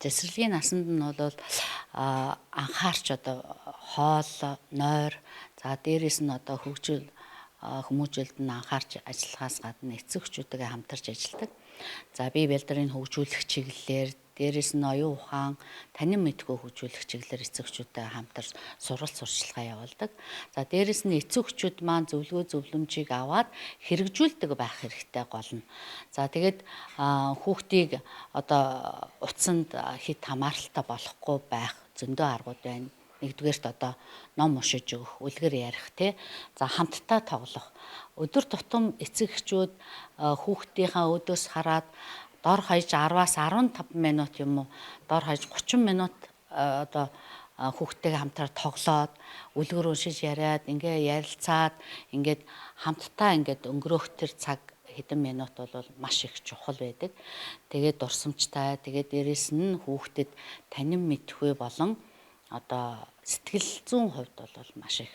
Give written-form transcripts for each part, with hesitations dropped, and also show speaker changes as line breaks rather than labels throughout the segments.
Цэцэрлэгийн насанд нь бол анхаарч одоо хоол, нойр, за дээрэс нь одоо хөгжил хүмүүжүүлд нь анхаарч ажиллахаас гадна эцэг эхчүүдтэйгээ хамтарч ажилладаг. За бие бэлдрийн хөгжүүлэх чиглэлээр дээрэс нь оюун ухаан, танин мэдгүй хөгжүүлэх чиглэлээр эцэг эхчүүдтэй хамтарч сургалт сурчлагаа явуулдаг. За дээрэс нь эцэг эхчүүд маань зөвлөгөө зөвлөмжийг аваад хэрэгжүүлдэг байх хэрэгтэй гол нь. За тэгээд хүүхдийг одоо утсанд хит хамааралтай болохгүй байх зөндөө аргууд байна. Нэгдүгээрт одоо ном уншиж өгөх, үлгэр ярих тий. За хамтдаа тоглох. Өдөр тутам эцэг эхчүүд хүүхдийнхаа өдөөс хараад дор хаяж 10-аас 15 минут юм уу, дор хаяж 30 минут одоо хүүхдтэйгээ хамтраа тоглоод, үлгэр уншиж яриад, ингээ ярилцаад, ингээд хамтдаа ингээд өнгөрөөх тэр цаг хэдэн минут бол маш их чухал байдаг. Тэгээд дурсамжтай, тэгээд дээрэс нь хүүхдэд танин мэдхүй болон одоо сэтгэл зүйн хувьд бол маш их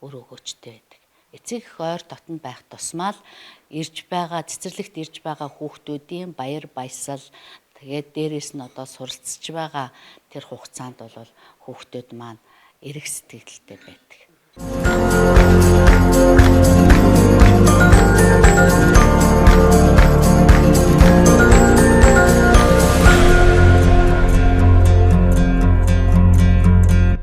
өр өгөөжтэй байдаг. Эцэг эх ойр дотн байх тусмаа л ирж байгаа цэцэрлэгт ирж байгаа хүүхдүүдийн баяр баясгал тэгээд дээрэс нь одоо суралцж байгаа тэр хугацаанд бол хүүхдүүд маань эрэх сэтгэлтэй байдаг.